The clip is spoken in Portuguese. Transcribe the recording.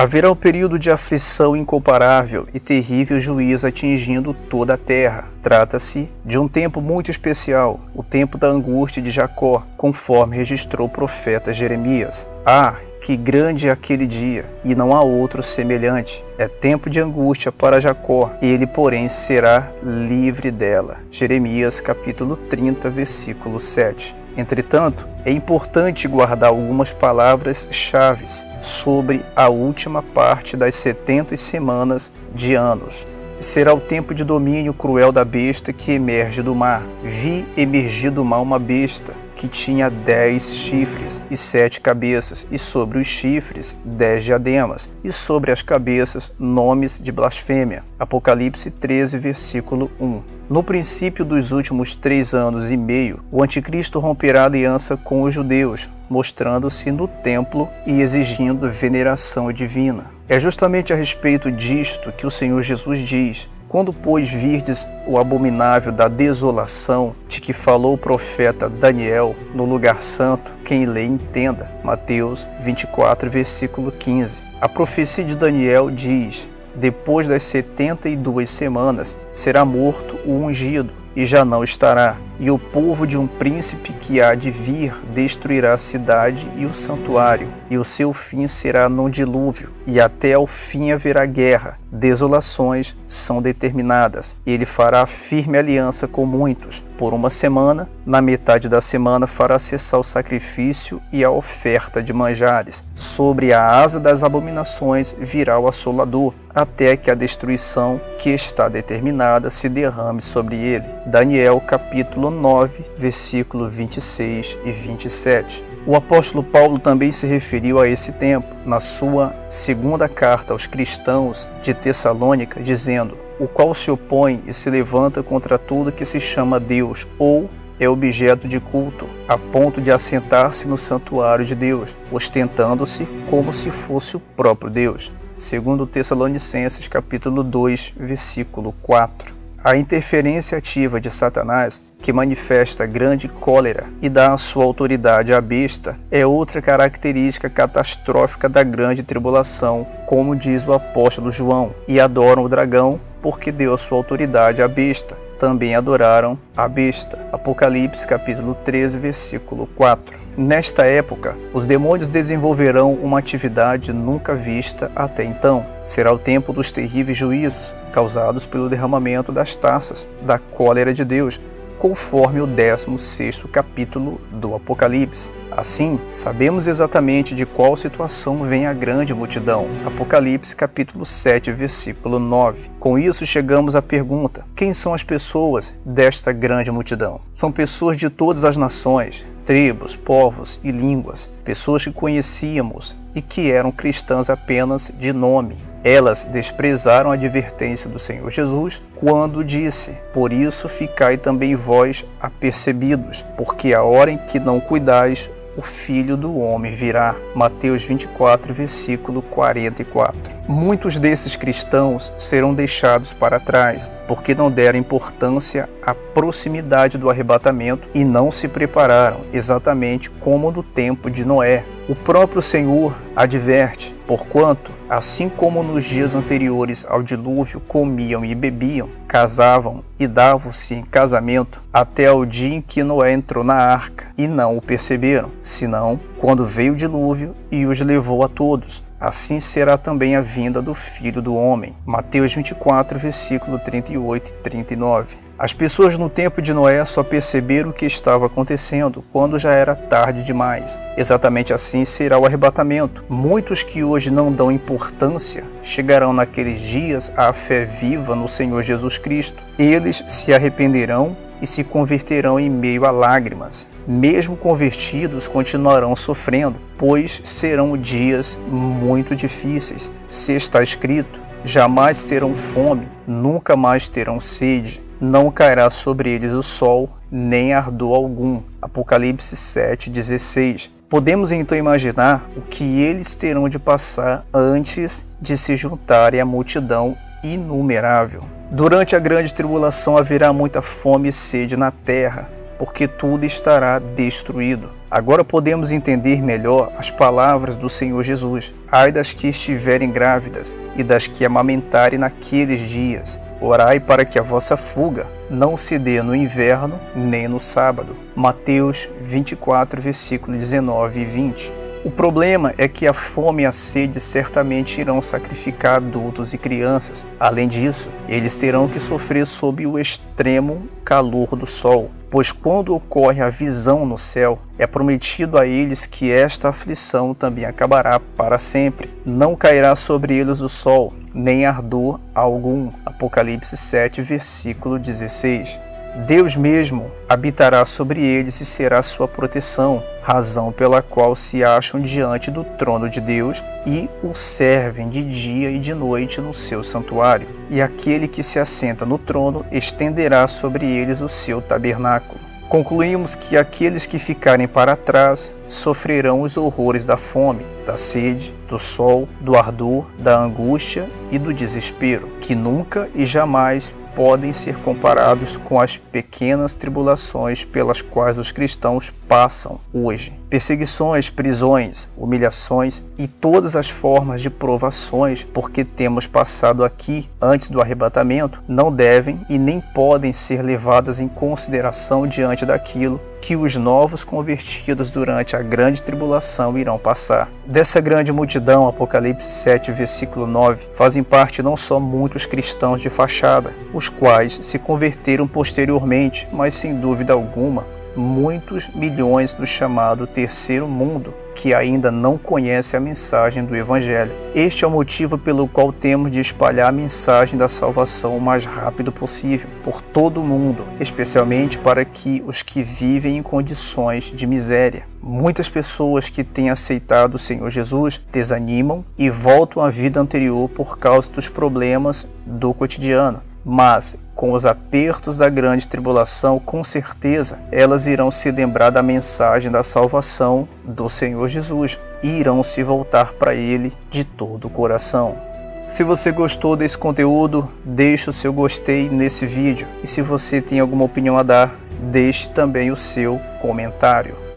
Haverá um período de aflição incomparável e terrível juízo atingindo toda a terra. Trata-se de um tempo muito especial, o tempo da angústia de Jacó, conforme registrou o profeta Jeremias. Que grande é aquele dia, e não há outro semelhante. É tempo de angústia para Jacó, ele, porém, será livre dela. Jeremias capítulo 30, versículo 7. Entretanto, é importante guardar algumas palavras-chave sobre a última parte das 70 semanas de anos. Será o tempo de domínio cruel da besta que emerge do mar. Vi emergir do mar uma besta que tinha 10 chifres e 7 cabeças, e sobre os chifres 10 diademas, e sobre as cabeças nomes de blasfêmia. Apocalipse 13, versículo 1. No princípio dos últimos 3 anos e meio, o anticristo romperá a aliança com os judeus, mostrando-se no templo e exigindo veneração divina. É justamente a respeito disto que o Senhor Jesus diz: quando, pois, virdes o abominável da desolação, de que falou o profeta Daniel no lugar santo, quem lê entenda. Mateus 24, versículo 15. A profecia de Daniel diz: depois das 72 semanas será morto o ungido, e já não estará. E o povo de um príncipe que há de vir destruirá a cidade e o santuário, e o seu fim será no dilúvio, e até ao fim haverá guerra. Desolações são determinadas. Ele fará firme aliança com muitos. Por 1 semana, na metade da semana fará cessar o sacrifício e a oferta de manjares. Sobre a asa das abominações virá o assolador, até que a destruição que está determinada se derrame sobre ele. Daniel capítulo 9, versículo 26 e 27. O apóstolo Paulo também se referiu a esse tempo na sua segunda carta aos cristãos de Tessalônica, dizendo: o qual se opõe e se levanta contra tudo que se chama Deus ou é objeto de culto, a ponto de assentar-se no santuário de Deus, ostentando-se como se fosse o próprio Deus. Segundo Tessalonicenses capítulo 2, versículo 4. A interferência ativa de Satanás, que manifesta grande cólera e dá a sua autoridade à besta, é outra característica catastrófica da grande tribulação, como diz o apóstolo João: e adoram o dragão, porque deu a sua autoridade à besta. Também adoraram a besta. Apocalipse capítulo 13, versículo 4. Nesta época, os demônios desenvolverão uma atividade nunca vista até então. Será o tempo dos terríveis juízos, causados pelo derramamento das taças da cólera de Deus, conforme o 16º capítulo do Apocalipse. Assim, sabemos exatamente de qual situação vem a grande multidão. Apocalipse capítulo 7, versículo 9. Com isso chegamos à pergunta: quem são as pessoas desta grande multidão? São pessoas de todas as nações, tribos, povos e línguas, pessoas que conhecíamos e que eram cristãs apenas de nome. Elas desprezaram a advertência do Senhor Jesus quando disse: por isso ficai também vós apercebidos, porque a hora em que não cuidais, o Filho do Homem virá. Mateus 24, versículo 44. Muitos desses cristãos serão deixados para trás, porque não deram importância à proximidade do arrebatamento e não se prepararam, exatamente como no tempo de Noé. O próprio Senhor adverte: porquanto, assim como nos dias anteriores ao dilúvio comiam e bebiam, casavam e davam-se em casamento, até o dia em que Noé entrou na arca, e não o perceberam, senão quando veio o dilúvio e os levou a todos. Assim será também a vinda do Filho do Homem. Mateus 24, versículo 38 e 39. As pessoas no tempo de Noé só perceberam o que estava acontecendo quando já era tarde demais. Exatamente assim será o arrebatamento. Muitos que hoje não dão importância chegarão naqueles dias à fé viva no Senhor Jesus Cristo. Eles se arrependerão e se converterão em meio a lágrimas. Mesmo convertidos, continuarão sofrendo, pois serão dias muito difíceis. Se está escrito: jamais terão fome, nunca mais terão sede, não cairá sobre eles o sol, nem ardor algum. Apocalipse 7,16. Podemos então imaginar o que eles terão de passar antes de se juntarem à multidão inumerável. Durante a grande tribulação haverá muita fome e sede na terra, porque tudo estará destruído. Agora podemos entender melhor as palavras do Senhor Jesus. Ai das que estiverem grávidas e das que amamentarem naqueles dias. Orai para que a vossa fuga não se dê no inverno nem no sábado. Mateus 24, versículos 19 e 20. O problema é que a fome e a sede certamente irão sacrificar adultos e crianças. Além disso, eles terão que sofrer sob o extremo calor do sol, pois quando ocorre a visão no céu, é prometido a eles que esta aflição também acabará para sempre. Não cairá sobre eles o sol, nem ardor algum. Apocalipse 7, versículo 16. Deus mesmo habitará sobre eles e será sua proteção, razão pela qual se acham diante do trono de Deus e o servem de dia e de noite no seu santuário. E aquele que se assenta no trono estenderá sobre eles o seu tabernáculo. Concluímos que aqueles que ficarem para trás sofrerão os horrores da fome, da sede, do sol, do ardor, da angústia e do desespero, que nunca e jamais podem ser comparados com as pequenas tribulações pelas quais os cristãos passam hoje. Perseguições, prisões, humilhações e todas as formas de provações porque temos passado aqui antes do arrebatamento não devem e nem podem ser levadas em consideração diante daquilo que os novos convertidos durante a grande tribulação irão passar. Dessa grande multidão, Apocalipse 7, versículo 9, fazem parte não só muitos cristãos de fachada, os quais se converteram posteriormente, mas sem dúvida alguma, muitos milhões do chamado terceiro mundo, que ainda não conhece a mensagem do Evangelho. Este é o motivo pelo qual temos de espalhar a mensagem da salvação o mais rápido possível, por todo o mundo, especialmente para que os que vivem em condições de miséria. Muitas pessoas que têm aceitado o Senhor Jesus desanimam e voltam à vida anterior por causa dos problemas do cotidiano. Mas, com os apertos da grande tribulação, com certeza, elas irão se lembrar da mensagem da salvação do Senhor Jesus e irão se voltar para Ele de todo o coração. Se você gostou desse conteúdo, deixe o seu gostei nesse vídeo. E se você tem alguma opinião a dar, deixe também o seu comentário.